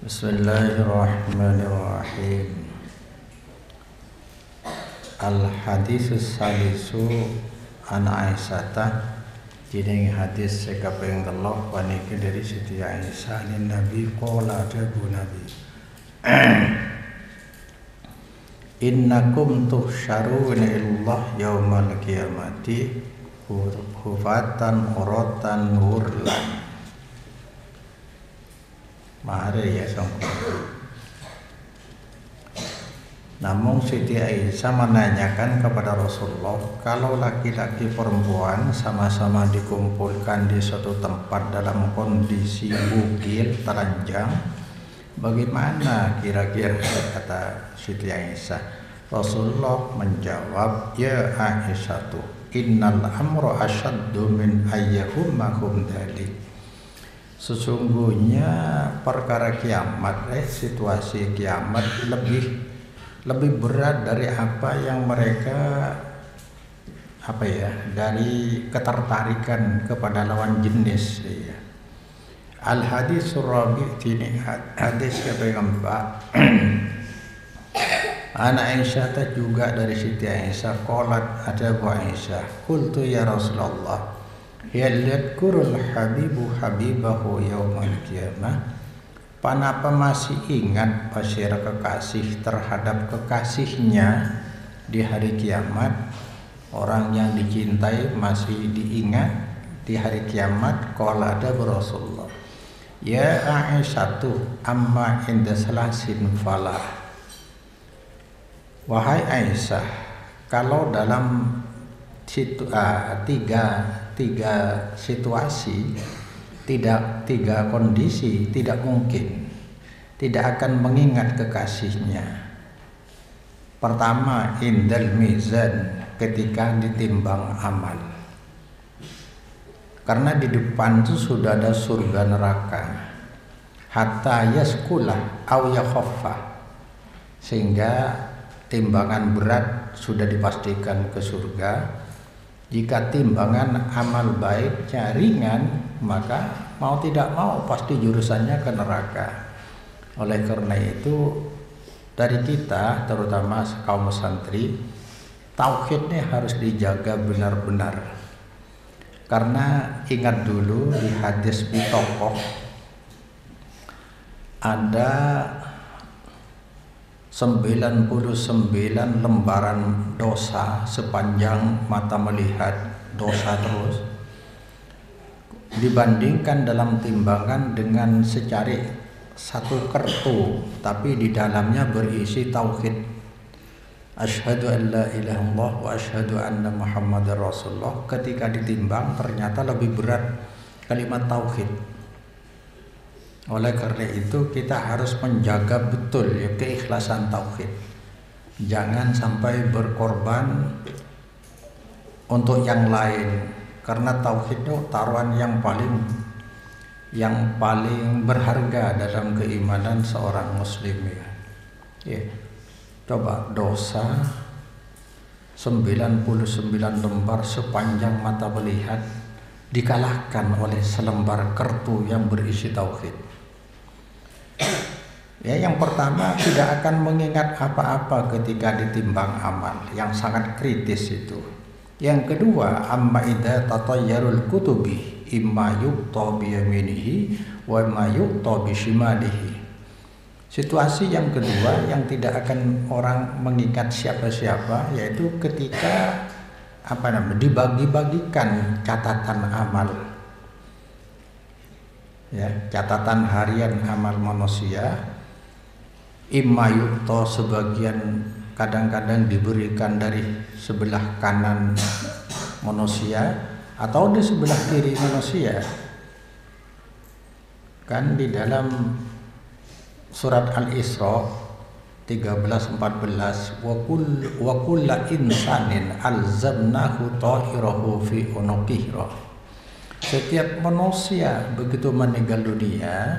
Bismillahirrahmanirrahim. Al-haditsus salisu an Aisyata. Jadi hadis sekaping Allah paniki dari Siti Aisyah nin Nabi qala dabu Nabi. Innakum tuhsyaruna ilallah yaumal qiyamati hufatan uratan hurlan. Mari ya songkong. Namun Siti Aisyah menanyakan kepada Rasulullah, kalau laki-laki perempuan sama-sama dikumpulkan di suatu tempat dalam kondisi bugil telanjang, bagaimana kira-kira, kata Siti Aisyah. Rasulullah menjawab, ya Aisyatu, innal amra asyaddu min ayyahumahum dhalik. Sesungguhnya perkara kiamat, situasi kiamat lebih berat dari apa yang mereka dari ketertarikan kepada lawan jenis. Al hadis rabi ini hadis keempat. Anak Aisyah juga dari Siti Aisyah qalat ada Bu Aisyah, qultu ya Rasulullah, yadkurul habibu habibahu yaumal qiyamah. Panapa masih ingat pasir kekasih terhadap kekasihnya di hari kiamat? Orang yang dicintai masih diingat di hari kiamat. Qala ada Rasulullah, ya Aisyatu amma inda salasin falah. Wahai Aisyah, kalau dalam tiga situasi, tiga kondisi tidak mungkin tidak akan mengingat kekasihnya. Pertama, indal mizan, ketika ditimbang amal, karena di depan itu sudah ada surga neraka. Hatta yaskulah aw yakhaffa, sehingga timbangan berat sudah dipastikan ke surga. Jika timbangan amal baiknya ringan, maka mau tidak mau pasti jurusannya ke neraka. Oleh karena itu, dari kita, terutama kaum santri, tauhidnya harus dijaga benar-benar. Karena ingat dulu di hadis Bitokoh ada 99 lembaran dosa sepanjang mata melihat dosa terus, dibandingkan dalam timbangan dengan secari satu kertu tapi di dalamnya berisi tauhid, asyhadu an la ilaha illallah wa asyhadu anna muhammadar rasulullah. Ketika ditimbang ternyata lebih berat kalimat tauhid. Oleh karena itu kita harus menjaga betul keikhlasan tauhid. Jangan sampai berkorban untuk yang lain, karena tauhid itu taruhan yang paling berharga dalam keimanan seorang muslim ya. Coba dosa 99 lembar sepanjang mata melihat dikalahkan oleh selembar kertu yang berisi tauhid. Ya, yang pertama tidak akan mengingat apa-apa ketika ditimbang amal, yang sangat kritis itu. Yang kedua, amma idza tatayyarul kutubi imma yuqta bi yaminihi wa imma yuqta bi shimalihi. Situasi yang kedua yang tidak akan orang mengingat siapa-siapa, yaitu ketika dibagi-bagikan catatan amal. Ya, catatan harian amal manusia, imma yuqta, sebagian kadang-kadang diberikan dari sebelah kanan manusia atau di sebelah kiri manusia. Kan di dalam surat Al-Isra 13-14, wa kullu insanin alzamnahu ta'irahu fi unuqihi. Setiap manusia begitu meninggal dunia,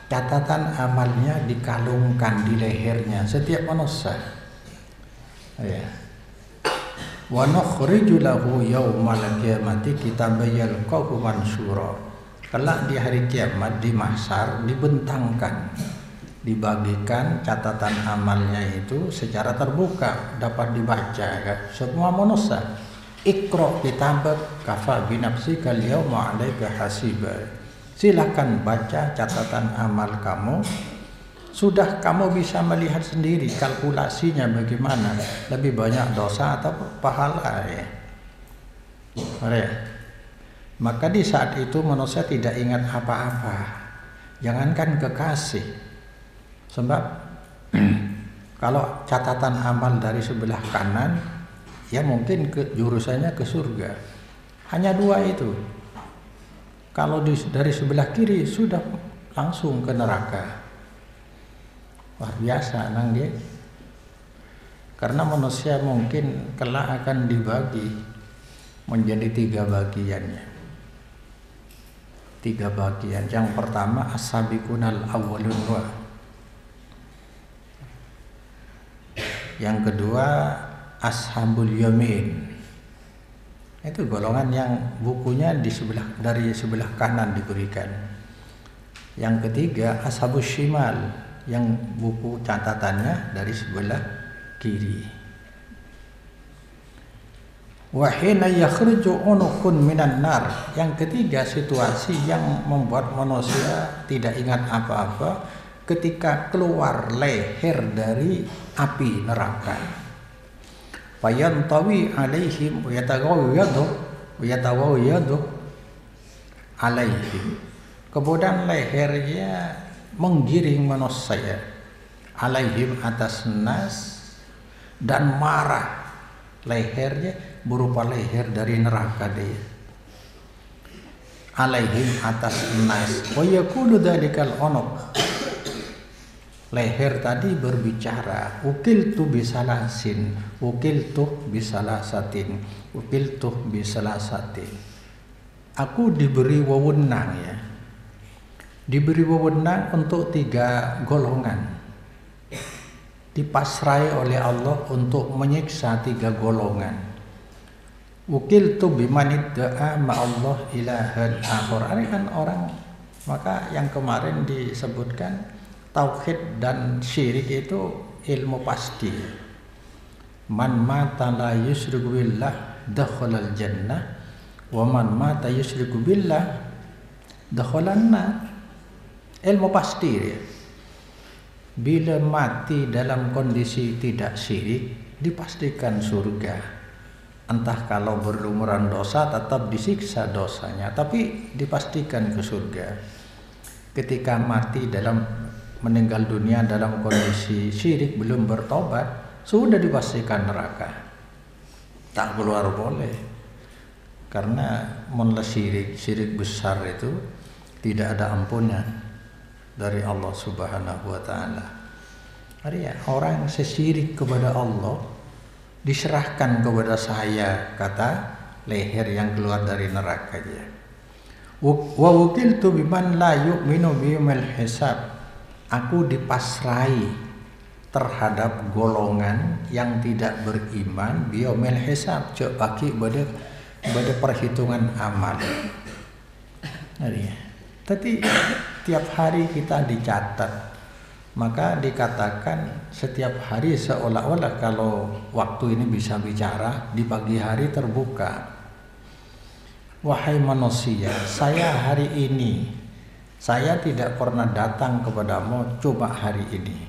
catatan amalnya dikalungkan di lehernya setiap manusia. Ya. Wa nukhriju lahu yaumal qiyamati kitaban yalqahu mansyura. Kelak di hari kiamat di mahsyar dibentangkan dibagikan catatan amalnya itu secara terbuka, dapat dibaca kan? Semua manusia. Iqra kitabak kafa bi nafsika al-yawma 'alaika hasiba. Silakan baca catatan amal kamu. Sudah kamu bisa melihat sendiri kalkulasinya bagaimana, lebih banyak dosa atau pahala ya. Maka di saat itu manusia tidak ingat apa-apa. Jangankan kekasih. Sebab kalau catatan amal dari sebelah kanan, ya mungkin jurusannya ke surga. Hanya 2 itu. Kalau dari sebelah kiri sudah langsung ke neraka. Luar biasa nang dia. Karena manusia mungkin kelak akan dibagi menjadi 3 bagiannya. 3 bagian. Yang pertama as-sabiqunal awwalun. Yang kedua ashabul yamin. Itu golongan yang bukunya dari sebelah kanan diberikan. Yang ketiga ashabus shimal, yang buku catatannya dari sebelah kiri. Wa hina yakhruju unuqun minan nar. Yang ketiga situasi yang membuat manusia tidak ingat apa-apa ketika keluar leher dari api neraka. Fayantawi alaihim wa yatawayyadu alaihim. Kemudian lehernya menggiring manusia alaihim atas nas, dan marah. Lehernya berupa leher dari neraka dia. Alaihim atas nas wa yaqulu dzalikal unuq. Leher tadi berbicara, ukiltu bisalasin, ukiltu bisalasatin, ukiltu bisalasatin. Aku diberi wewenang ya. Diberi wewenang untuk 3 golongan. Dipasrai oleh Allah untuk menyiksa 3 golongan. Ukiltu bimanid da'a ma'allah ilahan akhir. Ini kan orang, maka yang kemarin disebutkan tauhid dan syirik itu ilmu pasti. Man mata la yusyriku billah dakhalal jannah wa man mata yusyriku billah dakhalan nar. Ilmu pasti ya. Bila mati dalam kondisi tidak syirik, dipastikan surga. Entah kalau berlumuran dosa tetap disiksa dosanya, tapi dipastikan ke surga. Ketika mati meninggal dunia dalam kondisi syirik, belum bertobat, sudah dipastikan neraka. Tak keluar boleh. Karena syirik besar itu tidak ada ampunan dari Allah Subhanahu wa taala. Artinya orang sesyirik kepada Allah diserahkan kepada saya, kata leher yang keluar dari neraka dia. Wa wukiltu biman la yu'minu biyumil hisab. Aku dipasrai terhadap golongan yang tidak beriman biyumil hisab, cek bagi pada perhitungan amal. Tapi tiap hari kita dicatat, maka dikatakan setiap hari seolah-olah kalau waktu ini bisa bicara, di pagi hari terbuka. Wahai manusia, saya hari ini, saya tidak pernah datang kepadamu, coba hari ini.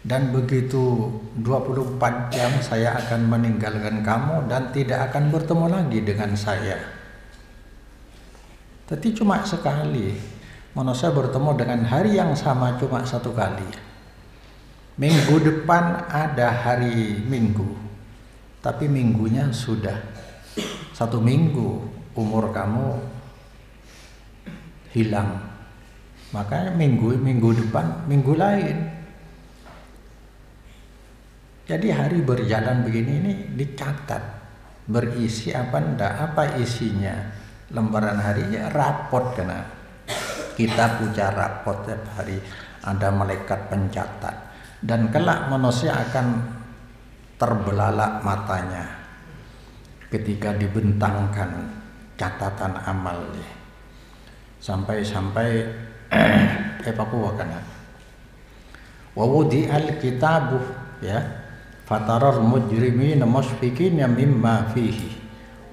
Dan begitu 24 jam saya akan meninggalkan kamu dan tidak akan bertemu lagi dengan saya. Tapi cuma sekali manusia bertemu dengan hari yang sama cuma 1 kali. Minggu depan ada hari Minggu, tapi minggunya sudah 1 minggu umur kamu hilang. Makanya minggu depan minggu lain. Jadi hari berjalan begini ini dicatat, berisi apa ndak, apa isinya. Lembaran harinya rapot kena. Kita punya rapot tiap hari, ada malaikat pencatat. Dan kelak manusia akan terbelalak matanya ketika dibentangkan catatan amalnya. Sampai Papua kana. Wa wudi'al kitabu, ya, fataral mujrimina mushfiqina mimma fihi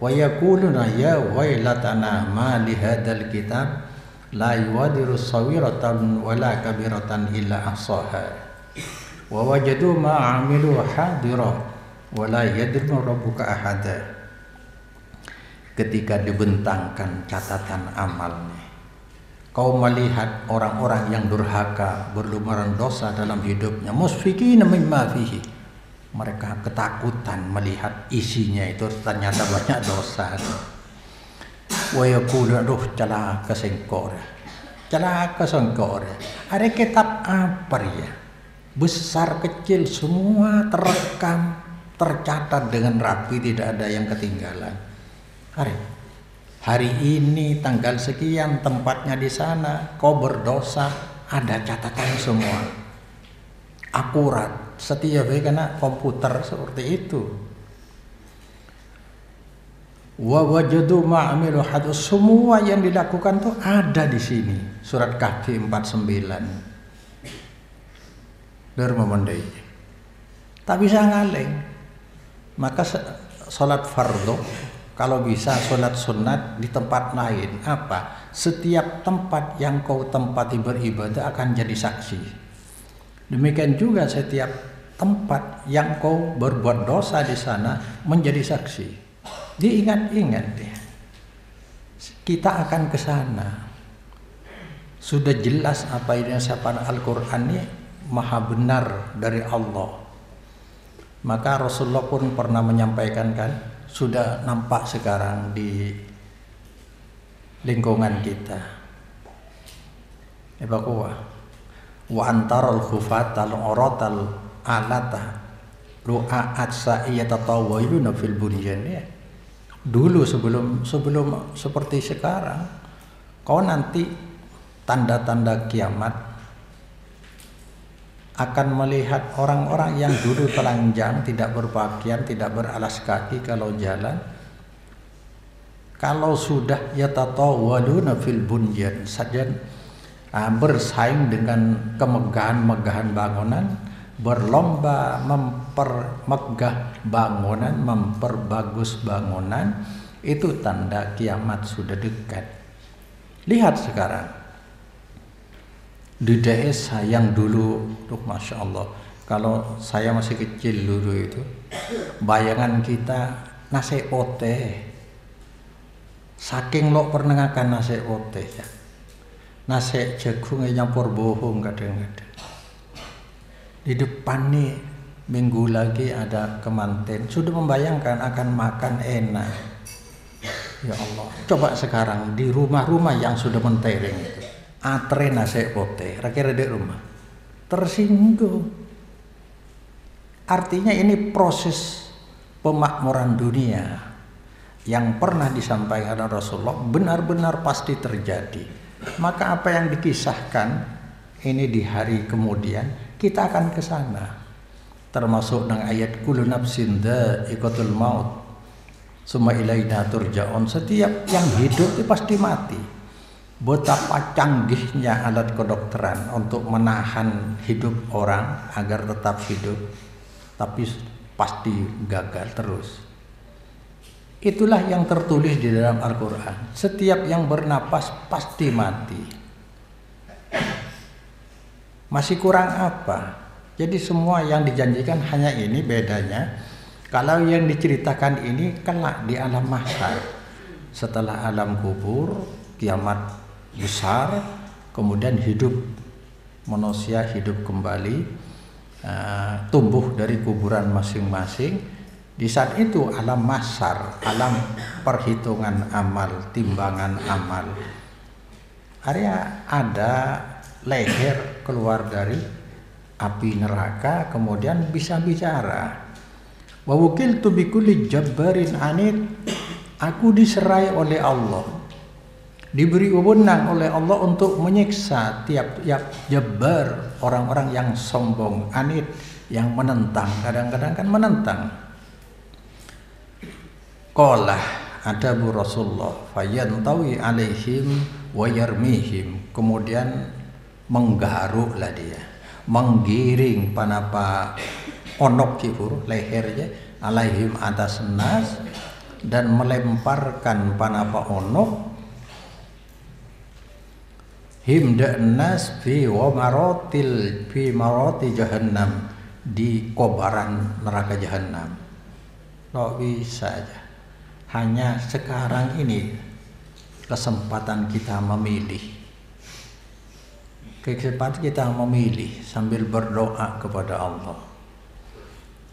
wa yaquluna ya wailatana ma li hadzal kitab la yuwadiru sawiratan wala kabiratan illa ahsaha wa wajadu ma 'amilu hadira wa la yadrimu rabbuka ahada. Ketika dibentangkan catatan amalnya, kau melihat orang-orang yang durhaka berlumuran dosa dalam hidupnya, musfiqina mimma fihi, mereka ketakutan melihat isinya itu ternyata banyak dosa. Wa yaqulu aduh celaka sengkor, celaka sengkor, ada kitab apa ya, besar kecil semua terekam, tercatat dengan rapi, tidak ada yang ketinggalan. Hari ini tanggal sekian tempatnya di sana, kau berdosa, ada catatan semua, akurat, setiap karena komputer seperti itu. Wa wajadu ma'amilu hadu, semua yang dilakukan tuh ada di sini. Surat Kahfi 49. Derma mondai. Tak bisa ngaleng. Maka salat fardu, kalau bisa sholat sunat di tempat lain. Apa? Setiap tempat yang kau tempati beribadah akan jadi saksi. Demikian juga setiap tempat yang kau berbuat dosa di sana menjadi saksi. Diingat-ingat ya. Kita akan ke sana. Sudah jelas apa yang disebut Al-Quran ini maha benar dari Allah. Maka Rasulullah pun pernah menyampaikan kan, sudah nampak sekarang di lingkungan kita. Ebakuwa wa antaral khufatal uratal alata ru'at sa'iyatatawayuna fil bunyan, ya. Dulu sebelum seperti sekarang, kau nanti tanda-tanda kiamat akan melihat orang-orang yang dulu telanjang, tidak berpakaian, tidak beralas kaki kalau jalan. Kalau sudah yatatawaluna fil bunyan saja, bersaing dengan kemegahan-megahan bangunan, berlomba mempermegah bangunan, memperbagus bangunan, itu tanda kiamat sudah dekat. Lihat sekarang di desa yang dulu, masya Allah, kalau saya masih kecil dulu itu, bayangan kita nasi ote, saking lo pernah ngakan nasi ote ya, nasi jagung nyampur bohong kadang-kadang. Di depan nih minggu lagi ada kemanten, sudah membayangkan akan makan enak. Ya Allah, coba sekarang di rumah-rumah yang sudah mentereng itu, atre nasi pote, kira-kira di rumah tersinggung. Artinya ini proses pemakmuran dunia yang pernah disampaikan Rasulullah benar-benar pasti terjadi. Maka apa yang dikisahkan ini di hari kemudian kita akan ke sana. Termasuk dengan ayat kullu nafsin dha'iqatul maut summa ilaina turja'un. Setiap yang hidup itu pasti mati. Betapa canggihnya alat kedokteran untuk menahan hidup orang agar tetap hidup, tapi pasti gagal terus. Itulah yang tertulis di dalam Al-Quran. Setiap yang bernapas pasti mati. Masih kurang apa? Jadi semua yang dijanjikan hanya ini, bedanya kalau yang diceritakan ini kelak di alam mahsyar, setelah alam kubur, kiamat besar, kemudian hidup manusia hidup kembali, tumbuh dari kuburan masing-masing. Di saat itu alam mahsyar, alam perhitungan amal, timbangan amal. Ada leher keluar dari api neraka, kemudian bisa bicara. Wa wukiltu bikulli jabbarin anid, aku diserai oleh Allah, diberi wewenang oleh Allah untuk menyiksa tiap-tiap jabbar, orang-orang yang sombong, anid, yang menentang, kadang-kadang kan menentang. Qala adabu Rasulullah fayantawi alaihim wa yarmihim, kemudian menggaruklah dia, menggiring panapa onok kifur lehernya alaihim atas nas, dan melemparkan panapa onok himda nas fi maroti jahannam, di kobaran neraka jahannam. Lo bisa aja. Hanya sekarang ini kesempatan kita memilih. Kesempatan kita memilih sambil berdoa kepada Allah.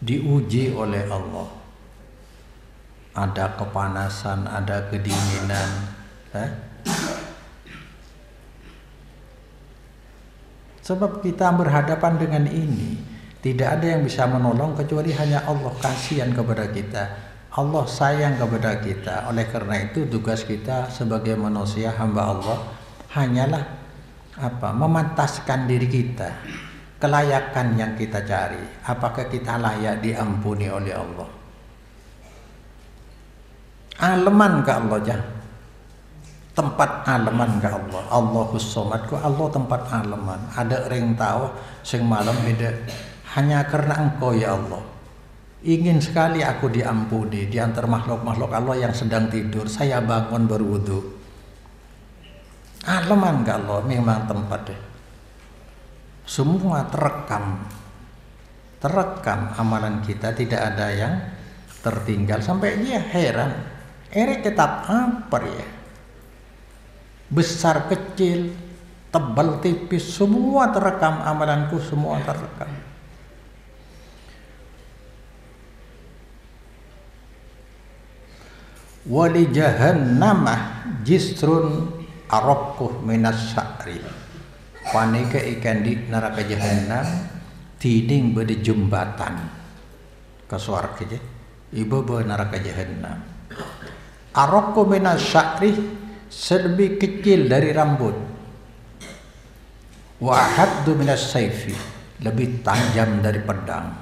Diuji oleh Allah. Ada kepanasan, ada kedinginan, sebab kita berhadapan dengan ini, tidak ada yang bisa menolong kecuali hanya Allah. Kasihan kepada kita, Allah sayang kepada kita. Oleh karena itu tugas kita sebagai manusia hamba Allah hanyalah memantaskan diri kita, kelayakan yang kita cari. Apakah kita layak diampuni oleh Allah? Aleman ke Allah jah. Tempat aleman ke Allah. Allahus somad ku Allah tempat aleman. Ada orang tahu sing malam beda. Hanya karena Engkau ya Allah. Ingin sekali aku diampuni di antara makhluk-makhluk Allah yang sedang tidur. Saya bangun berwudu. Aleman ke Allah memang tempatnya. Semua terekam. Terekam amalan kita, tidak ada yang tertinggal. Sampai dia heran. Kitab apa ya? Besar kecil, tebal tipis, semua terekam, amalanku semua terekam. Wali jahannamah jisrun arokkuh minas sya'ri. Panika ikan di neraka jahannam tiding bade jembatan ke surga je. Ibu neraka jahannam. Arokkuh minas sya'ri, lebih kecil dari rambut. Wa haddu minas saifi, lebih tajam dari pedang.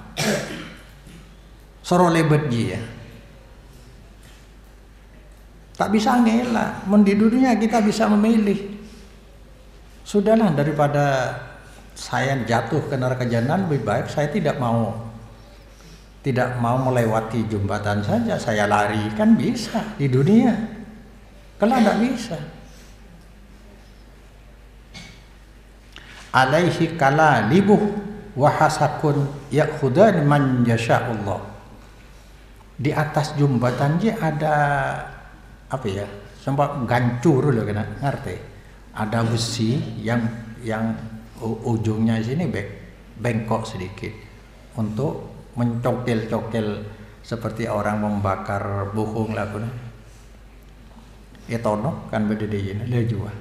Soro lebet dia. Tak bisa ngelak. Di dunia kita bisa memilih. Sudahlah, daripada saya jatuh ke neraka jahanam, lebih baik saya tidak mau melewati jembatan saja, saya lari. Kan bisa di dunia. Kalau tidak bisa. Alaihi kala libuh wahasakun yakhudan man yasha'ullah. Di atas jembatan dia ada sempat gancur loh, kena ngerti? Ada besi yang ujungnya sini bengkok sedikit untuk mencokil-cokil seperti orang membakar buhung lah kuna. Etono kan beda dia jual.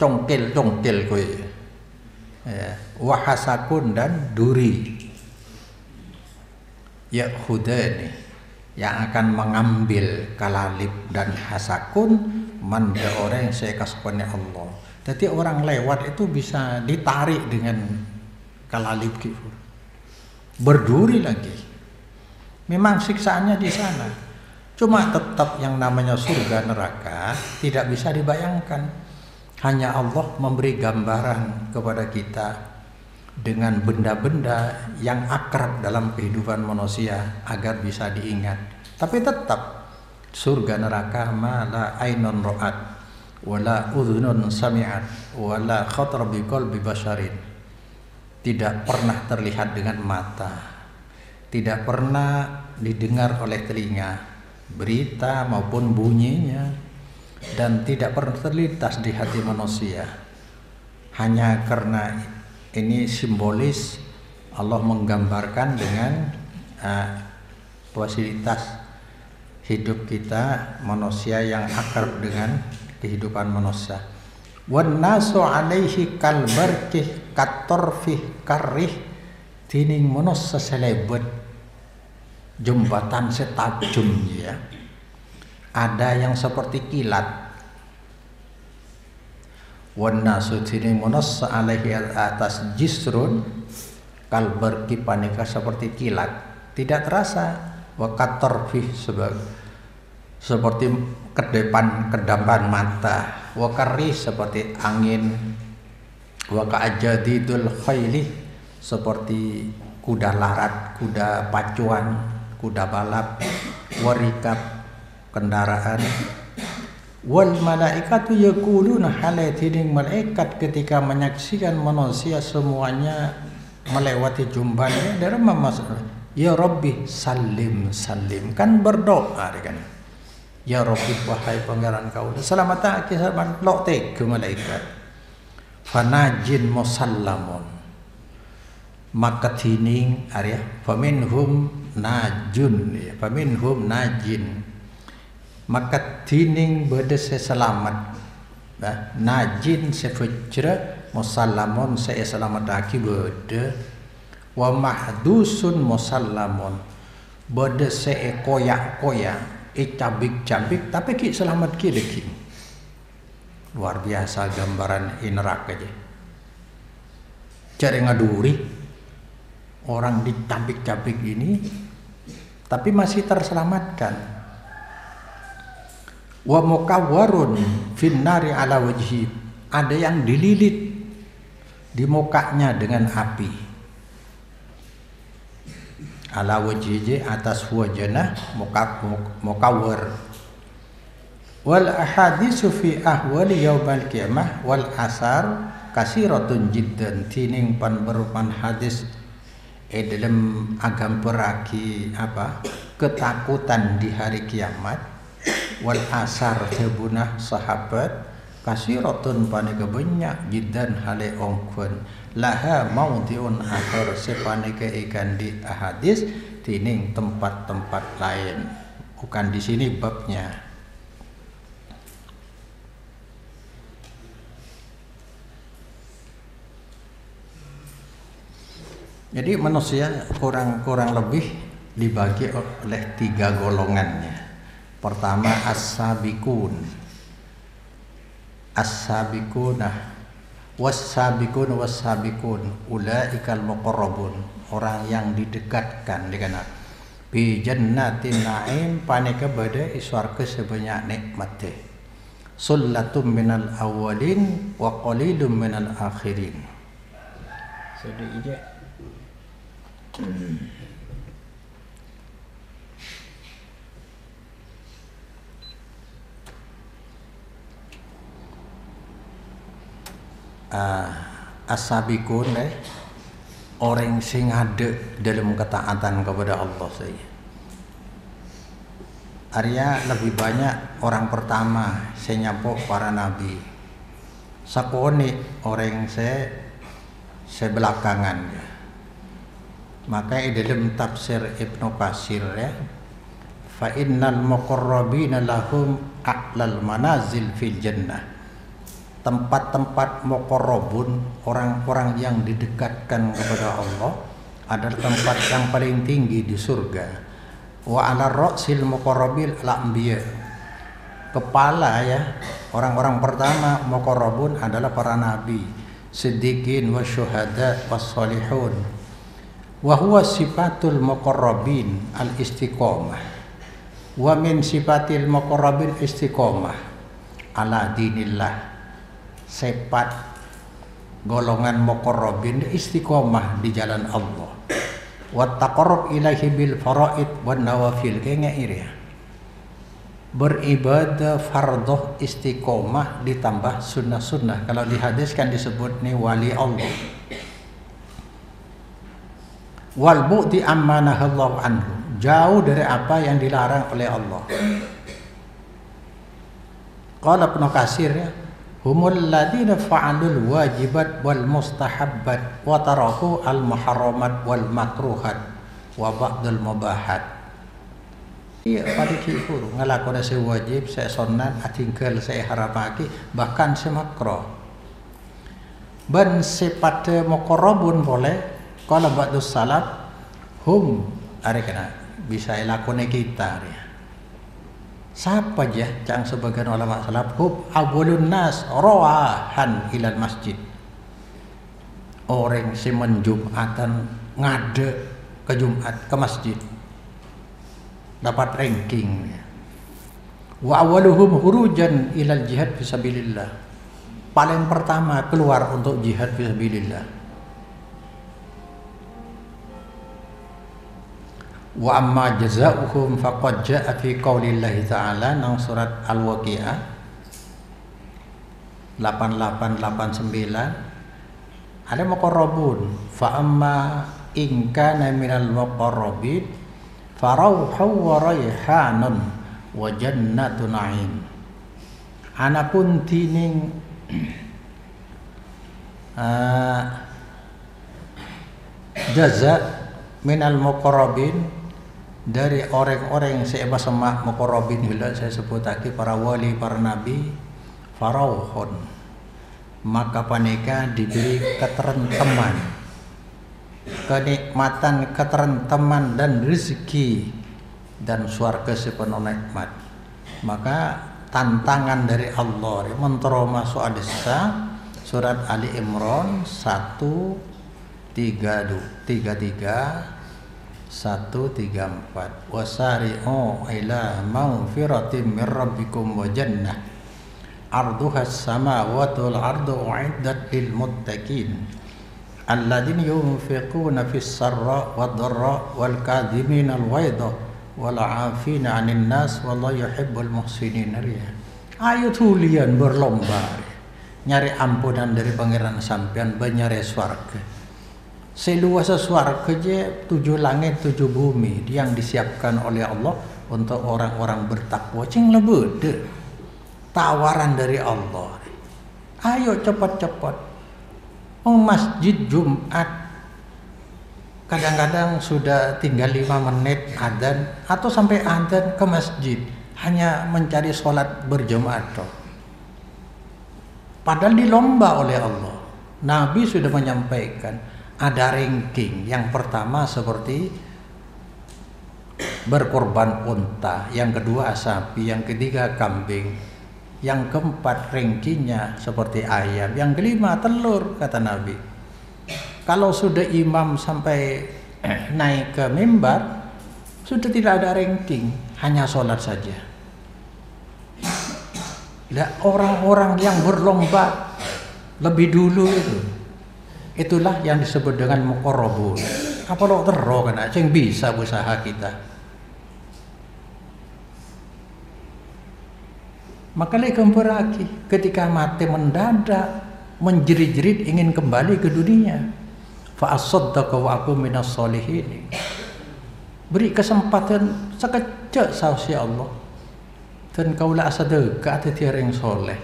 Congkil kue. Wahasakun dan duri. Ya khudani yang akan mengambil kalalib dan hasakun manda orang yang saya kasihkannya Allah. Jadi orang lewat itu bisa ditarik dengan kalalib kifur. Berduri lagi. Memang siksaannya di sana. Cuma tetap yang namanya surga neraka tidak bisa dibayangkan. Hanya Allah memberi gambaran kepada kita dengan benda-benda yang akrab dalam kehidupan manusia agar bisa diingat. Tapi tetap surga neraka ma la ainun ra'at wala udhunun sami'at wala khatar bi qalbi basharin. Tidak pernah terlihat dengan mata, tidak pernah didengar oleh telinga berita maupun bunyinya, dan tidak pernah terlintas di hati manusia. Hanya karena ini simbolis Allah menggambarkan dengan fasilitas hidup kita manusia yang akrab dengan kehidupan manusia. Wan nasu alaihi kal barkih katorfih karih, tining manusia selebet jembatan setajam ya. Ada yang seperti kilat. Wan nasu tining manusia alaihi atas jisrun kal barkih panika seperti kilat, tidak terasa. Wa katorfih seperti kedapan mata. Wa karih seperti angin Wa ka'ajadidul khayli, seperti kuda larat, kuda pacuan, kuda balap, warikab, kendaraan. Wal malaikatu yaquluna halatiding malaikat ketika menyaksikan manusia semuanya melewati jumbannya dari masalah. Ya Rabbi salim salim, kan berdoa kan. Ya Rabbi wahai pangeran kau selamat akibat loktek ke malaikat. Fanajin musallamun, maka tining area faminhum najun, faminhum najin, maka tining berde selamat, najin sefujra, musallamun se selamat aki berde, wa mahdusun musallamun, berde se koyak koyak, cabik cabik, tapi ki selamat ki deki. Luar biasa gambaran neraka aja. Cari ngaduri orang dicabik-cabik ini, tapi masih terselamatkan. Wa mukawwarun finnari ala wajhi, ada yang dililit di mukanya dengan api. Ala wajhi, atas wajahnya mukawwar. Wal ahaditsu fi ahwali yaumal qiyamah wal asar kasiratun jiddan, tining pan berupan hadis dalam agam peraki ketakutan di hari kiamat. Wal asar tebunah sahabat kasiratun paneka banyak jiddan hale ongkun laha maudhi'un akhir sepaneka ikan di hadis tining tempat-tempat lain, bukan di sini babnya. Jadi manusia kurang lebih dibagi oleh 3 golongannya. Pertama as-sabiqun, as-sabiqunah, was-sabiqun, ulaikal muqarrabun, orang yang didekatkan dengan bi jannatin na'im, paneka bada iswarga sebanyak nikmat teh. Sullatum minal awwalin wa qalilum minal akhirin. Sudah ije. As-sabiqun orang sing ada dalam ketaatan kepada Allah saya. Arya lebih banyak orang pertama saya nyapok para nabi. Sakone orang saya belakangan. Maka dalam tafsir Ibnu Katsir fa innal muqarrabina lahum a'lal manazil fil jannah. Tempat-tempat muqarrabun, orang-orang yang didekatkan kepada Allah, adalah tempat yang paling tinggi di surga. Wa 'ala ra'sil muqarrabil al-anbiya. Kepala orang-orang pertama muqarrabun adalah para nabi, siddiqin wa syuhada was salihun. Wa huwa sifatul muqarrabin al-istiqamah. Wa min sifatil muqarrabin istiqamah ala dinillah. Sifat golongan muqarrabin istiqamah di jalan Allah. Wa taqarrub ilaihi bil faraid wan nawafil, kayaknya beribadah fardhu istiqamah ditambah sunnah-sunnah. Kalau di hadis kan disebut nih wali Allah. Wal bu'di amma nahallahu anhu, jauh dari apa yang dilarang oleh Allah. Qala Ibnu Katsir humul ladina fa'alul wajibat wal mustahabbat wa taraku al muharramat wal makruhat wa ba'dul mubahat. Iya pada kifur ngalakona se wajib, se sunnat, atingkel se haramaki, bahkan se makruh. Ban sifat muqarrabun boleh. Kalau ba'du salaf hum kena bisa lakone kita siapa aja cang sebagian ulama salaf hum awalun nas rawahan ilal masjid, orang si menjumatan ngade ke Jumat ke masjid dapat ranking. Wa awaluhum hurujan ilal jihad fisabilillah, paling pertama keluar untuk jihad fisabilillah. Wa amma jazaohum faqad jaa fi qaulillahi ta'ala nang surat Al-Waqiah 8889 ada muqarrabun fa amma in kana minal muqarrabin farauhu wa raihanun wa jannatu na'im. Anapun tining jaza minal muqarrabin dari orang-orang yang saya semak muqarrabin hula saya sebut lagi para wali, para nabi, farauhun, maka mereka diberi keterenteman, kenikmatan, keterenteman dan rezeki dan surga sepenuh nikmat. Maka tantangan dari Allah mentero masuk adesa surat Ali Imran 133 134 wasari'u ila maghfiratin mir rabbikum wa jannah arduhas samawati wal ardu uiddat lil muttaqin alladzina yunfiquna fis sarra wad dharra wal kadhimina al ghaidha wal 'afina 'anil nas wallahu yuhibbul muhsinin. Ayo tulian berlomba nyari ampunan dari pangeran sampean, nyari swarga. Seluas swarga je 7 langit 7 bumi yang disiapkan oleh Allah untuk orang-orang bertakwa. Cing lebede tawaran dari Allah. Ayo cepat-cepat. Masjid Jumat kadang-kadang sudah tinggal 5 menit adzan atau sampai adzan ke masjid hanya mencari sholat berjamaah. Padahal dilomba oleh Allah. Nabi sudah menyampaikan ada ranking. Yang pertama seperti berkorban unta, yang kedua sapi, yang ketiga kambing, yang keempat rankingnya seperti ayam, yang kelima telur kata Nabi. Kalau sudah imam sampai naik ke mimbar sudah tidak ada ranking, hanya sholat saja. Lah orang-orang yang berlomba lebih dulu itulah yang disebut dengan muqarrabun. Apa lo terro kan yang bisa usaha kita. Maka lagi ketika mati mendadak menjerit-jerit ingin kembali ke dunia. Fa asaddaqa wa aku minas solihin. Beri kesempatan sekejap sausi Allah. Dan kaulah sedekah tetiar yang soleh.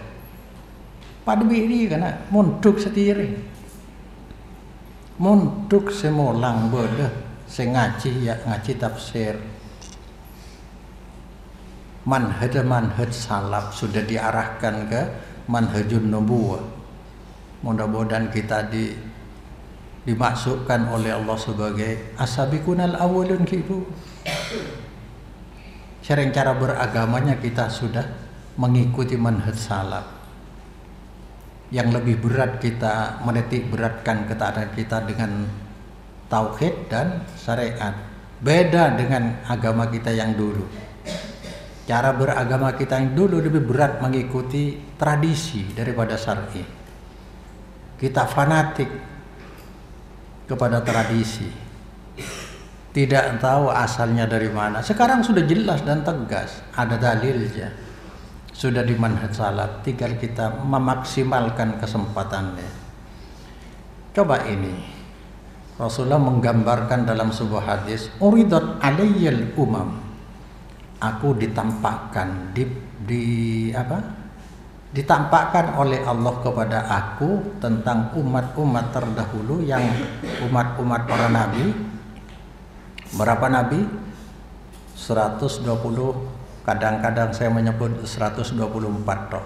Pada biri kana munduk setiring. Munduk semolang bodoh sengaji ya ngaji tafsir. Manhaj salaf sudah diarahkan ke manhajun nubuwah. Mudah-mudahan kita dimasukkan oleh Allah sebagai asabiqunal awwalun gitu. Sering cara beragamanya kita sudah mengikuti manhaj salaf. Yang lebih berat kita menitik beratkan ketaatan kita dengan tauhid dan syariat. Beda dengan agama kita yang dulu. Cara beragama kita yang dulu lebih berat mengikuti tradisi daripada syar'i. Kita fanatik kepada tradisi, tidak tahu asalnya dari mana. Sekarang sudah jelas dan tegas, ada dalilnya, sudah di manhaj salaf, tinggal kita memaksimalkan kesempatannya. Coba ini Rasulullah menggambarkan dalam sebuah hadis, uridat alayyal umam, aku ditampakkan ditampakkan oleh Allah kepada aku tentang umat-umat terdahulu yang umat-umat para nabi. Berapa nabi? 120, kadang-kadang saya menyebut 124 toh.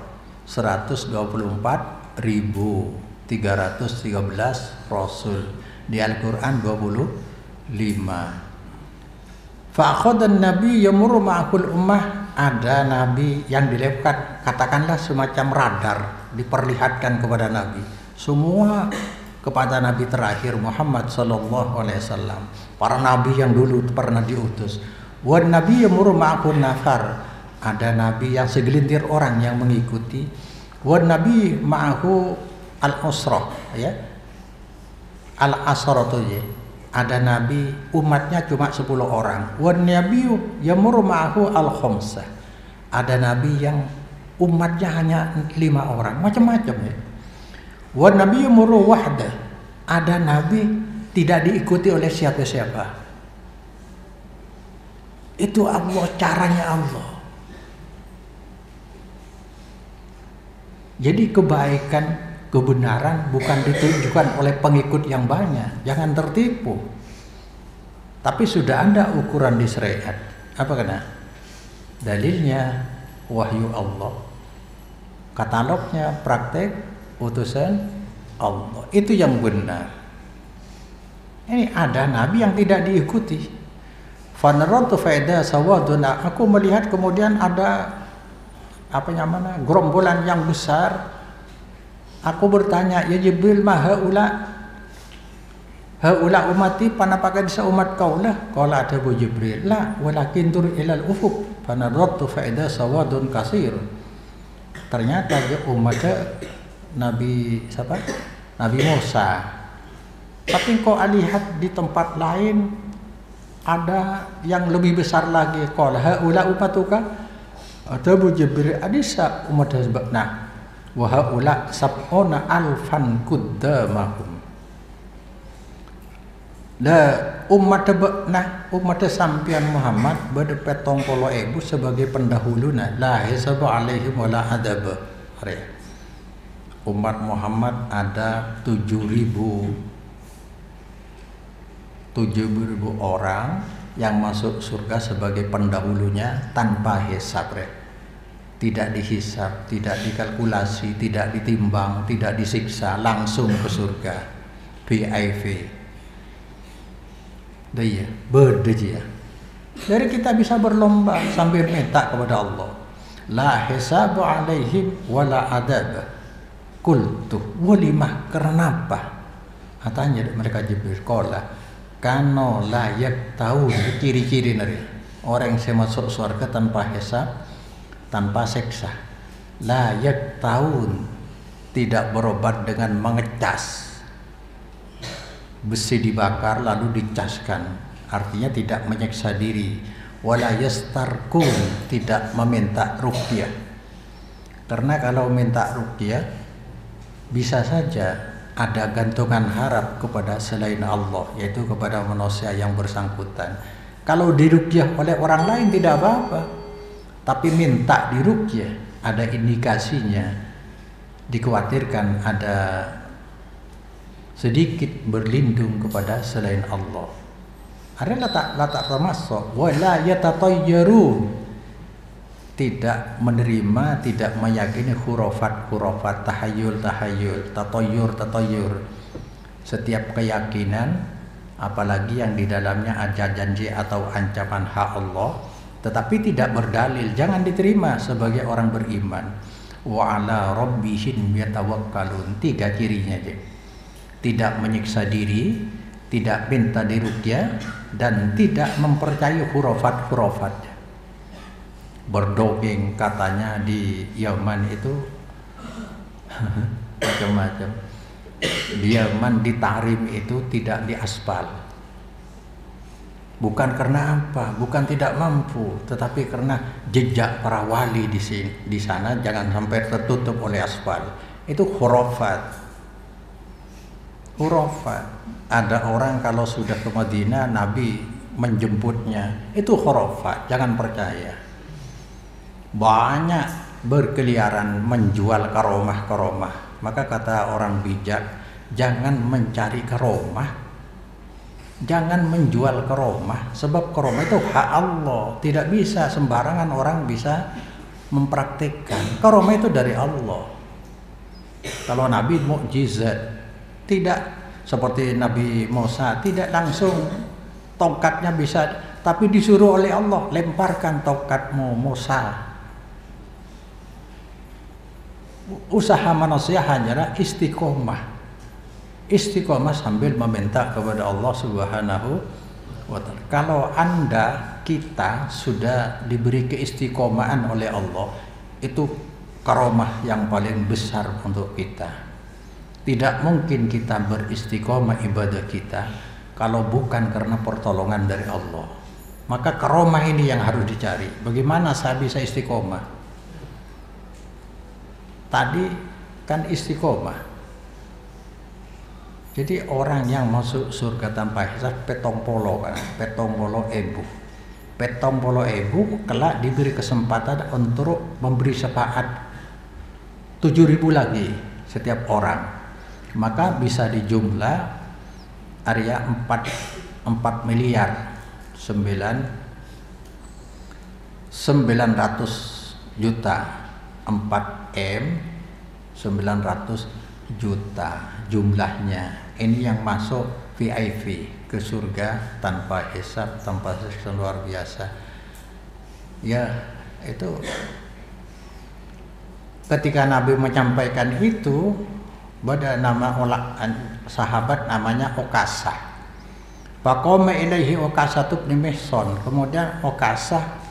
124.313 rasul. Di Al-Qur'an 25. Fa'akhadan nabi yamurru ma'akul ummah. Ada nabi yang dilewat, katakanlah semacam radar, diperlihatkan kepada nabi. Semua kepada nabi terakhir Muhammad sallallahu alaihi wasallam. Para nabi yang dulu pernah diutus. Wan nabi yamurru ma'akun nafar. Ada nabi yang segelintir orang yang mengikuti. Wa nabi ma'ahu al-usrah, ya. Al-asratu, ya. Ada nabi umatnya cuma 10 orang. Wa nabiyyu yamurru ma'ahu al-khamsah. Ada nabi yang umatnya hanya 5 orang, macam-macam, ya. Wa nabiyyu yamurru wahda. Ada nabi tidak diikuti oleh siapa-siapa. Itu Allah, caranya Allah. Jadi kebaikan, kebenaran bukan ditunjukkan oleh pengikut yang banyak. Jangan tertipu. Tapi sudah ada ukuran di syariat. Apa kena? Dalilnya wahyu Allah. Katalognya praktek utusan Allah. Itu yang benar. Ini ada nabi yang tidak diikuti. Fanaratu faida sawadun. Aku melihat kemudian ada gerombolan yang besar. Aku bertanya, ya Jibril, ma haula umati, panapakah bisa umat kau lah? Qala ada Bu Jibril, la walakin tur ilal ufuq fanaratu faida sawadun kasir. Ternyata dia umatnya Nabi siapa? Nabi Musa. Tapi kau lihat di tempat lain ada yang lebih besar lagi. Qala haula umatuka, ada Bu Jibril, adisa umat sebab. Nah, wa haula sab'una alfan kuddamahum. Lah umat sampian Muhammad berdepet 70.000 sebagai pendahuluna. La hisabu alaihim wala adab. Umat Muhammad ada 7.000 orang yang masuk surga sebagai pendahulunya tanpa hisab, tidak dihisab, tidak dikalkulasi, tidak ditimbang, tidak disiksa, langsung ke surga. VIP. Dia berdaya. Dari kita bisa berlomba sambil minta kepada Allah. La hisabu alaihim wala adab. Qultu walimah, kenapa? Katanya mereka Jibril, qala kano layak tahu ciri-ciri nari orang yang masuk surga tanpa hisab, tanpa seksa. Layak tahun tidak berobat dengan mengecas. Besi dibakar lalu dicaskan, artinya tidak menyiksa diri. Wala yastarkun, tidak meminta ruqyah. Karena kalau minta ruqyah bisa saja ada gantungan harap kepada selain Allah, yaitu kepada manusia yang bersangkutan. Kalau diruqyah oleh orang lain tidak apa-apa, tapi minta diruqyah ada indikasinya, dikhawatirkan ada sedikit berlindung kepada selain Allah. Ada letak termasuk wala yatatayyarun, tidak menerima, tidak meyakini khurafat, tahayul, tatayyur. Setiap keyakinan, apalagi yang di dalamnya ada janji atau ancaman hak Allah, tetapi tidak berdalil, jangan diterima sebagai orang beriman. Wa ala rabbihim yatawakkalun. 3 cirinya aja. Tidak menyiksa diri, tidak minta diruqyah, dan tidak mempercayai khurafat. Berdongeng katanya di Yaman itu macam-macam. Di Yaman, di Tahrim itu tidak diaspal. Bukan karena apa? Bukan tidak mampu, tetapi karena jejak para wali di sana jangan sampai tertutup oleh aspal. Itu khurafat. Ada orang kalau sudah ke Madinah Nabi menjemputnya, itu khurafat, jangan percaya. Banyak berkeliaran menjual karomah. Maka kata orang bijak, jangan mencari karomah, jangan menjual karomah, sebab karomah itu hak Allah, tidak bisa sembarangan orang bisa mempraktikkan. Karomah itu dari Allah. Kalau Nabi mukjizat, tidak seperti Nabi Musa, tidak langsung tongkatnya bisa, tapi disuruh oleh Allah, lemparkan tongkatmu Musa. Usaha manusia hanyalah istiqomah sambil meminta kepada Allah Subhanahu wa ta'ala. Kalau kita sudah diberi keistiqomahan oleh Allah, itu karomah yang paling besar untuk kita. Tidak mungkin kita beristiqomah ibadah kita kalau bukan karena pertolongan dari Allah. Maka karomah ini yang harus dicari. Bagaimana saya bisa istiqomah? Tadi kan istiqomah. Jadi orang yang masuk surga tanpa hisab petong polo ebu kelak diberi kesempatan untuk memberi syafaat 7.000 lagi setiap orang. Maka bisa dijumlah area 4 miliar 900 juta 4M 900 juta jumlahnya. Ini yang masuk VIP ke surga tanpa hisab, tanpa siksa luar biasa. Ya, itu ketika Nabi menyampaikan itu, pada nama sahabat namanya Okasah. Faqama ilaihi Okasah bin Mihsan. Kemudian Okasah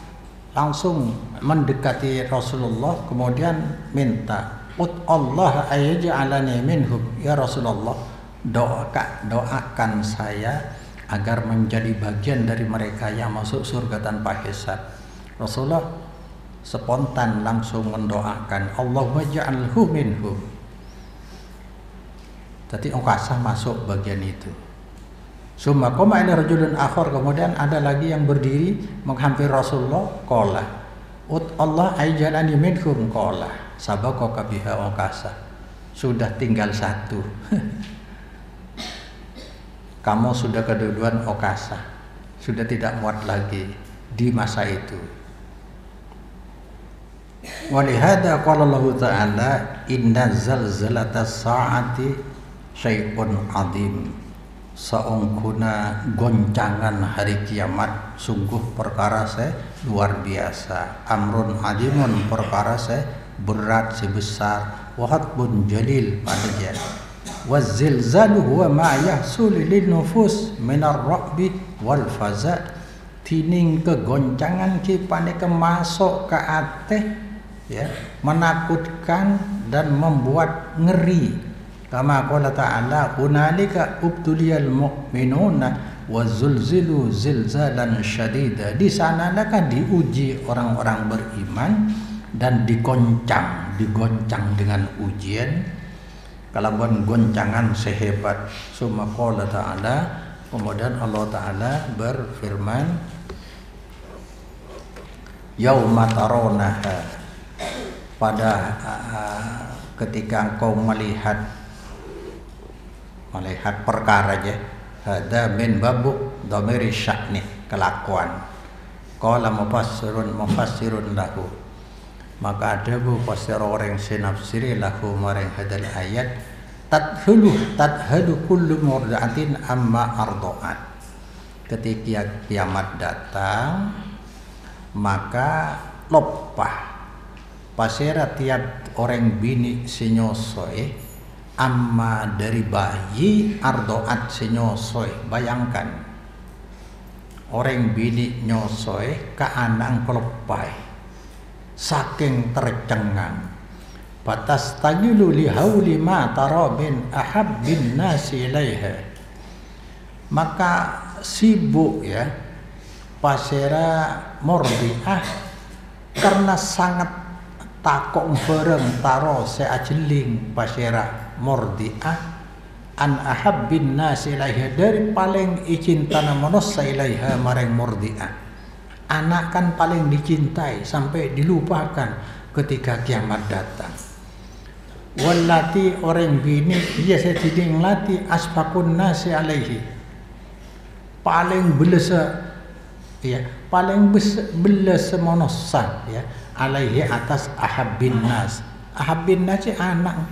langsung mendekati Rasulullah, kemudian minta, "Ut Allah ayyaj'alani minhum." Ya Rasulullah, doakan saya agar menjadi bagian dari mereka yang masuk surga tanpa hisab. Rasulullah spontan langsung mendoakan, "Allahumma ja'alhu minhum." Tadi Okasah masuk bagian itu. Summa qama ila rajulun akhar, kemudian ada lagi yang berdiri menghampiri Rasulullah, qala, "Ut Allah ajalani minhum." Qala, "Sabaqaka biha Okasah." Sudah tinggal satu. Kamu sudah keduluan Okasah. Sudah tidak muat lagi di masa itu. Walihada qala Allah Ta'ala, "Inna zalzalatas sa'ati syai'un adim." Saungkuna goncangan hari kiamat sungguh perkara luar biasa. Amrun adimun, perkara berat sebesar. Wahatbun jalil padanya. Wazilzalu huwa ma yahsul lin nufus minar ra'bi wal faza. Tining kegoncangan kipane kemasuk ke ate, ya, menakutkan dan membuat ngeri. Kama qala ta'ala, "Hunalika ubtuliyal mu'minuna wa zulzilu zilzalan syadida." Di sanalah kan diuji orang-orang beriman dan digoncang dengan ujian. Kalau goncangan sehebat. Summa qala ta'ala, kemudian Allah Ta'ala berfirman, "Yauma tarawnaha." Pada ketika engkau melihat perkara aja, hada min babu dhamiri sya'ni, kelakuan. Qala mufassirun lahu, maka ada mufassir orang sinafsiri lahu maring hadal ayat, tadhadu kullu murda'atin amma arda'at. Ketika kiamat datang, maka lopah pasera tiap orang bini sinyosoe amma dari bayi ardoat sinyosoy. Bayangkan orang bini nyosoy ke anak kelepai saking tercengang. Batas tagilu lihauli ma tara bin ahabbin nasi ilaiha. Maka sibuk ya pasera mordiah karena sangat takok bareng taro seajeling pasera mordiah an ahabbin nas ilaiha, dari paling icintana manusia ilaiha maring mordiah. Anak kan paling dicintai sampai dilupakan ketika kiamat datang. Wallati orang bini dia setiding lati asfakun nasi alaihi, paling belesa ya, paling belesa manusia ya, alaihi atas ahabbin nas. Ahabbin nas anak,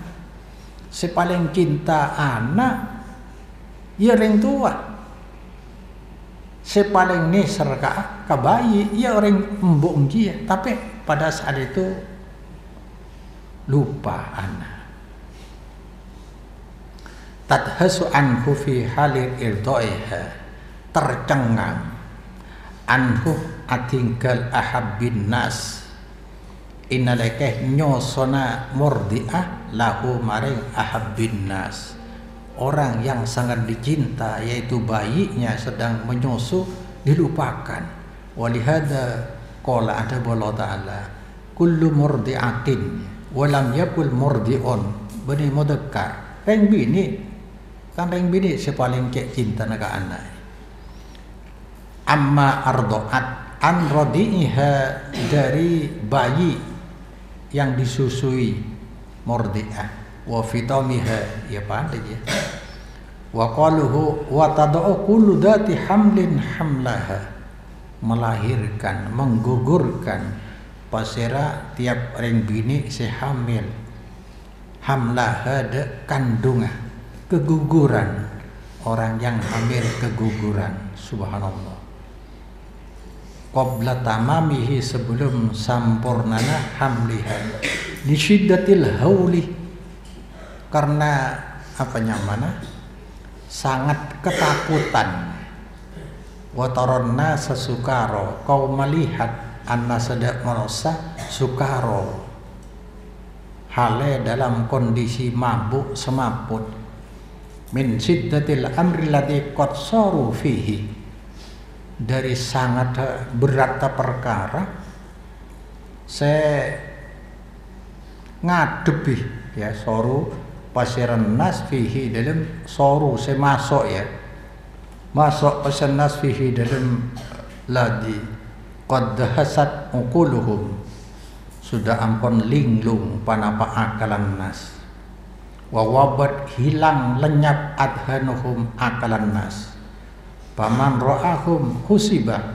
si paling cinta anak ya orang tua, si paling nisar ke bayi ya orang embung dia. Tapi pada saat itu lupa anak. Tadhasu anhu fi halil irdaiha, tercengang anhu atinggal ahabbin nas innalekeh nyosona murdiah lahu maring ahabbin nas, orang yang sangat dicinta yaitu bayinya sedang menyusu dilupakan. Walihada qala ada Allah taala kullu murdiatin walam yakul murdiun, bani mudzakkar reng bini kan, reng bini sepaling kek cinta naga anak. Amma ardoat an rodi'iha, dari bayi yang disusui murdi'ah, wa fitamiha, ya pandai ya, wa qaluhu wa tad'u kullu dhati hamlin hamlaha, melahirkan, menggugurkan pasera tiap reng bini si hamil, hamlaha de kandungan, keguguran, orang yang hamil keguguran, subhanallah. Qabla tamamihi, sebelum sampurnana hamliha, li syiddatil hauli, karena apanya mana sangat ketakutan. Wa taronna sesukaro, kau melihat anna sedak merasa sukaro, hale dalam kondisi mabuk semaput, min syiddatil amri ladzi qad saru fihi, dari sangat beratnya perkara saya ngadepi ya, soru pasiran nas fihi, dalam soru saya masuk ya, masuk pasiran nas fihi dalam ladi qad hasad uquluhum, sudah ampun linglung panapa akalan nas, wa wabat hilang lenyap adhanuhum akalan nas. Paman ro'ahum husibah,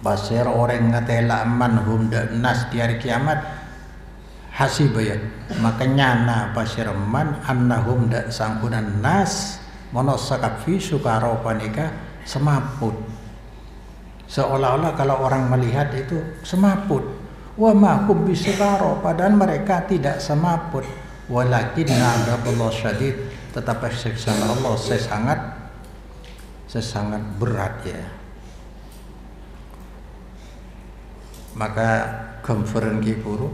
basir orang ngatela manhum dan nas di hari kiamat hasibah ya, makanya na basir man annahum da sangkunan nas monosakap fi sukaro panika semaput, seolah-olah kalau orang melihat itu semaput. Wa ma hum bisukaro, padahal mereka tidak semaput. Walakin adabullah syadid, tetapi siksa Allah sangat berat ya. Maka gambaran ki guru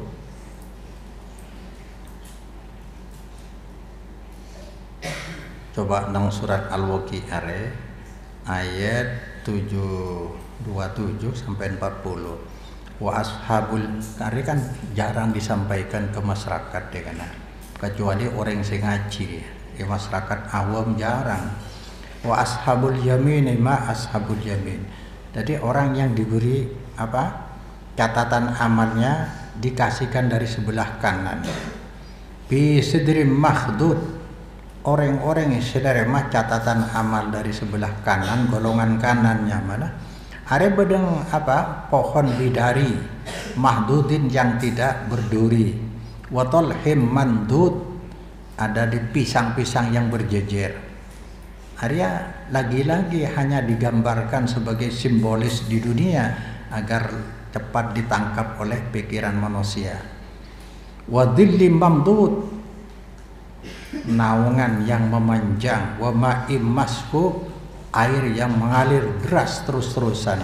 coba nang surat Al-Waqi'ah ayat 727 sampai 40. Wa ashabul kari kan jarang disampaikan ke masyarakat ya kan, kecuali orang yang ngaji ya, masyarakat awam jarang. Wa ashabul yamin ma ashabul yamin, jadi orang yang diberi apa catatan amalnya dikasihkan dari sebelah kanan. Bi sidrim makhdud, orang-orang yang sederema catatan amal dari sebelah kanan, golongan kanannya mana ada bedeng apa pohon bidari mahdudin yang tidak berduri, watol him mandud, ada di pisang-pisang yang berjejer. Arya lagi-lagi hanya digambarkan sebagai simbolis di dunia agar cepat ditangkap oleh pikiran manusia. Wadillim mamdud, naungan yang memanjang, wa ma'im masku, air yang mengalir deras terus-terusan,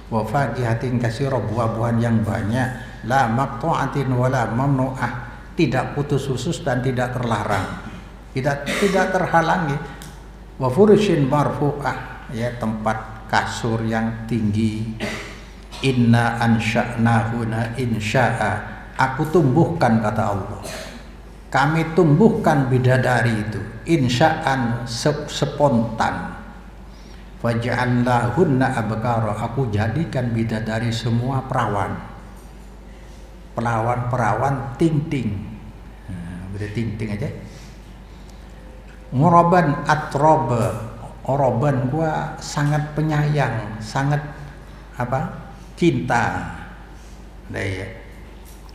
wa faqihatin katsira, buah-buahan yang banyak, la maqtu'atin wala mamnu'ah, tidak putus usus dan tidak terlarang, tidak terhalangi. Wa furushin marfu'ah, ya tempat kasur yang tinggi. Inna ansha'nahuna insya'a, aku tumbuhkan, kata Allah, kami tumbuhkan bidadari itu insya'an, spontan. Faj'alnahunna abkara, aku jadikan bidadari semua perawan ting-ting, beda ting-ting aja. Ngoroban atroba, oroban gua sangat penyayang, sangat apa cinta. Daya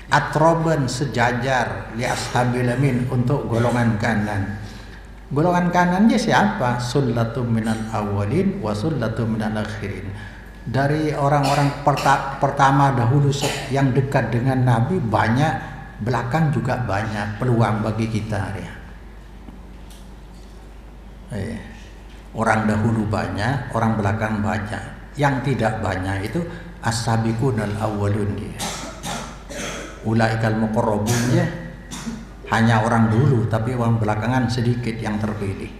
atroban sejajar li ashabil yamin, untuk golongan kanan. Golongan kanannya siapa? Sullatum minal awwalin wa sullatum minal akhirin, dari orang-orang pertama dahulu yang dekat dengan Nabi banyak, belakang juga banyak peluang bagi kita ya. Orang dahulu banyak, orang belakang banyak. Yang tidak banyak itu as-sabiqunal awwalun dia. ulaikal muqarrabun ya, hanya orang dulu, tapi orang belakangan sedikit yang terpilih.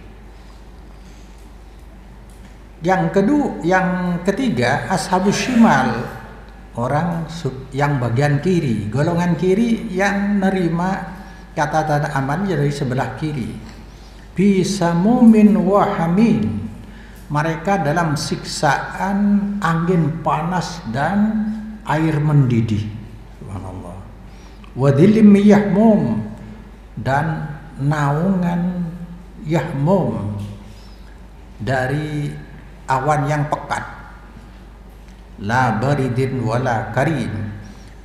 Yang ketiga, ashabus shimal, orang yang bagian kiri, golongan kiri yang nerima catatan amal dari sebelah kiri. Bisamumin wahamin, mereka dalam siksaan angin panas dan air mendidih. Subhanallah. Wadhilim yahmum, dan naungan yahmum dari awan yang pekat. La baridin wala karim,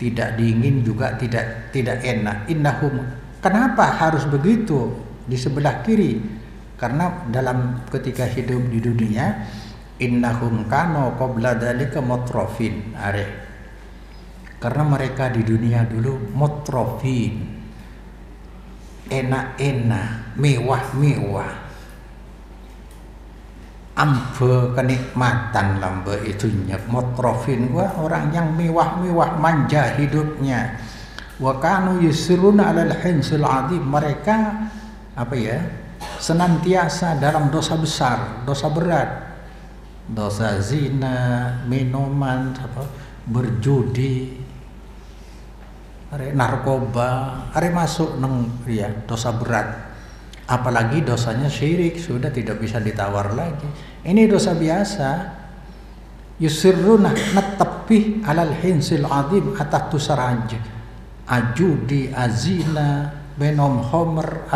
tidak dingin juga tidak enak. Innahum, kenapa harus begitu di sebelah kiri? Karena dalam ketika hidup di dunia, innahum kanu qabla dzalika mutrafin, karena mereka di dunia dulu mutrafin, enak-enak, mewah-mewah, ambe kenikmatan lambe itunya. Mutrafin gua orang yang mewah-mewah, manja hidupnya. Wa kanu yusiruna 'alal hinsil 'adzim, mereka senantiasa dalam dosa besar, dosa berat, dosa zina, minuman, berjudi, narkoba, masuk neng dosa berat. Apalagi dosanya syirik, sudah tidak bisa ditawar lagi. Ini dosa biasa. Yusirruna, netepi alal hinsil adzim, atas tusaraj, ajudi, azina, benom homer,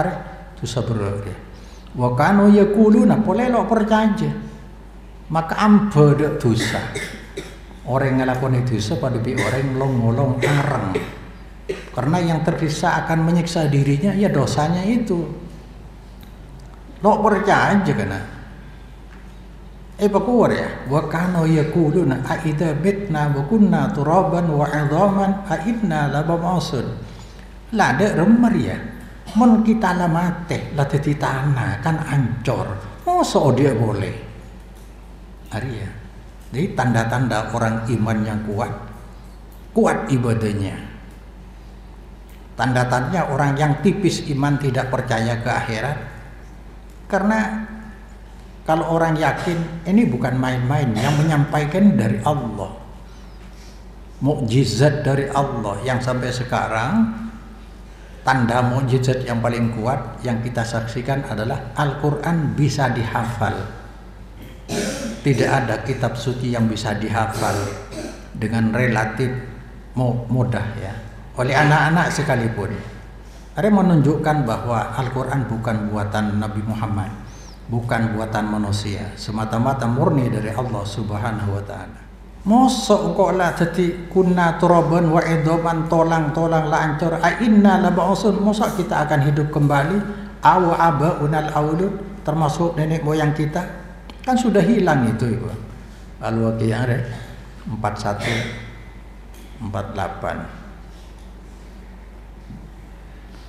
dosa berat. Wa kanu yaquluna, polelo percaya, maka ambe dek dosa. Orang ngelakoni dosa pada bi orang ngolong-ngolong areng. Karena yang tersiksa akan menyiksa dirinya ya dosanya itu. Lo percaya aja kena. Pakuar ya. Wa kanu yaquluna a idza bitna wa kunna turaban wa 'idhaman a inna labamasun. Lah dek remer ya. Mun kita lah mati, lah dadi tanah kan ancor. Masa dia boleh? Ya. Jadi tanda-tanda orang iman yang kuat ibadahnya. Tanda-tandanya orang yang tipis iman tidak percaya ke akhirat. Karena kalau orang yakin ini bukan main-main, yang menyampaikan dari Allah, mukjizat dari Allah yang sampai sekarang. Tanda mukjizat yang paling kuat yang kita saksikan adalah Al-Quran bisa dihafal. Tidak ada kitab suci yang bisa dihafal dengan relatif mudah ya, oleh anak-anak sekalipun. Ada menunjukkan bahwa Al-Quran bukan buatan Nabi Muhammad, bukan buatan manusia, semata-mata murni dari Allah Subhanahu wa ta'ala. Mosok kok lah jadi kunna turaban wa idhaman, tolang-tolang la ancur a inna la ba'usun, mosok kita akan hidup kembali, aw abaunal aulud, termasuk nenek moyang kita kan sudah hilang itu Ibu. Al-Waqi'ah 41-48.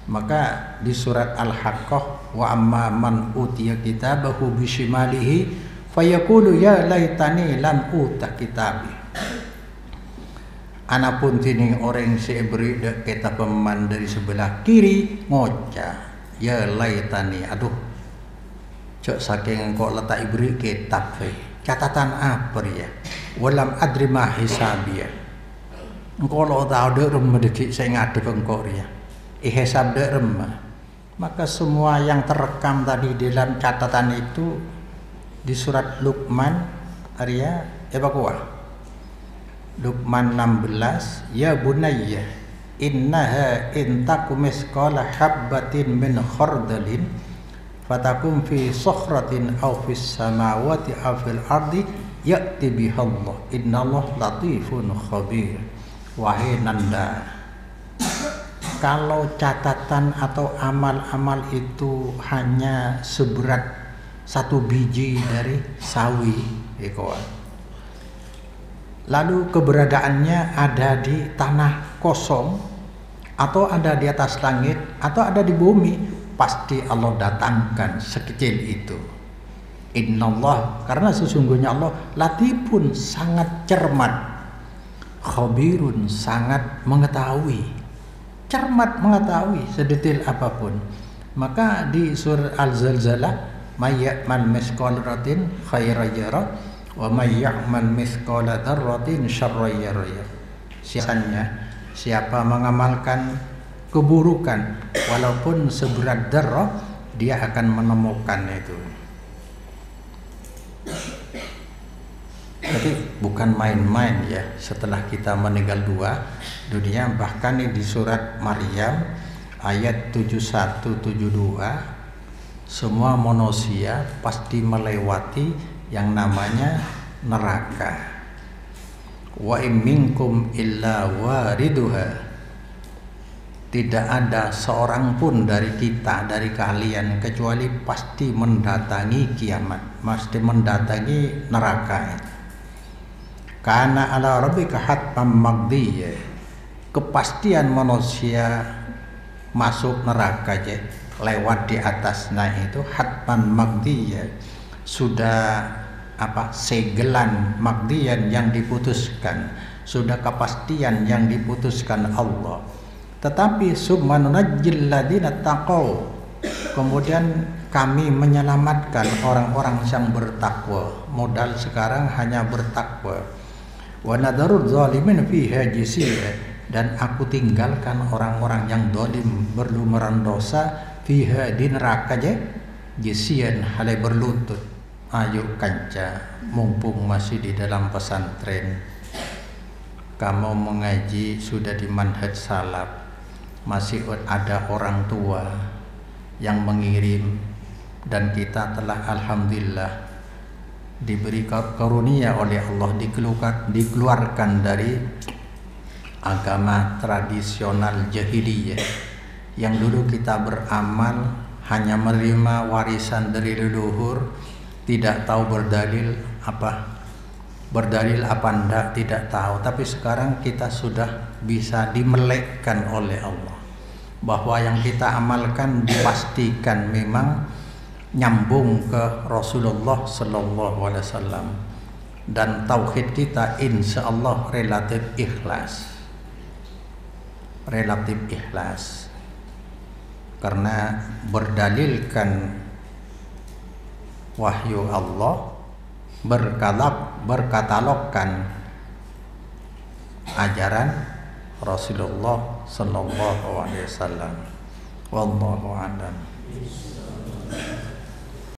Maka di surat Al-Haqqah, wa amma man utiya kitabahu bishimalihi fayaqulu ya laitani lam uta kitabi. Anapun tini orang seberi kitab peman dari sebelah kiri ngocah ya laitani, aduh cok saking engkau letak ibri kitab catatan apa ya, walam adri ma hisabiya, engkau lo tahu dek rumah dekik saya ngadep engkau ya hisab dek rumah. Maka semua yang terekam tadi dalam catatan itu di surat Luqman Arya Luqman 16, ya bunayya innaha in takum misqala habbatin min khardalin fatakum fi sakhratin aw fis samawati aw fil ardi ya'ti bihallah innallaha latifun khabir. Wahai nanda, kalau catatan atau amal-amal itu hanya seberat satu biji dari sawi, lalu keberadaannya ada di tanah kosong atau ada di atas langit atau ada di bumi, pasti Allah datangkan sekecil itu. Innallah, karena sesungguhnya Allah sangat cermat, khabirun sangat mengetahui. cermat mengetahui sedetail apapun. Maka di surah Al-Zalzalah, may ya'mal mithqala dzarratin khairan yarah wa may ya'mal mithqala dzarratin syarran yarah. Siapa mengamalkan keburukan walaupun seberat dzarrah, dia akan menemukan itu. Jadi bukan main-main ya, setelah kita meninggal dunia. Bahkan di surat Maryam ayat 71-72, semua manusia pasti melewati yang namanya neraka. Wa in minkum illa wariduha. Tidak ada seorang pun dari kita, dari kalian, kecuali pasti mendatangi kiamat, pasti mendatangi neraka. Karena ala rabbika hatman maqdiyya. Kepastian manusia masuk neraka aja, lewat di atasnya itu hatman maqdiyya, sudah segelan maqdiyan yang diputuskan, sudah kepastian yang diputuskan Allah. Tetapi subhanunajjil ladzina taqaw, kemudian kami menyelamatkan orang-orang yang bertakwa. Modal sekarang hanya bertakwa. Wa nadarul zalimin fiha jisiya, dan aku tinggalkan orang-orang yang zalim berlumuran dosa fiha di neraka je jisian halai berlutut. Ayo kanca, mumpung masih di dalam pesantren, kamu mengaji sudah di manhaj salaf, masih ada orang tua yang mengirim, dan kita telah alhamdulillah diberi karunia oleh Allah dikeluarkan dari agama tradisional jahiliyah yang dulu kita beramal hanya menerima warisan dari leluhur, tidak tahu berdalil apa ndak, tidak tahu. Tapi sekarang kita sudah bisa dimelekkan oleh Allah bahwa yang kita amalkan dipastikan memang nyambung ke Rasulullah Sallallahu Alaihi Wasallam, dan tauhid kita insya Allah relatif ikhlas, karena berdalilkan wahyu Allah, berkatalogkan ajaran Rasulullah Sallallahu Alaihi Wasallam. Wallahu a'lam.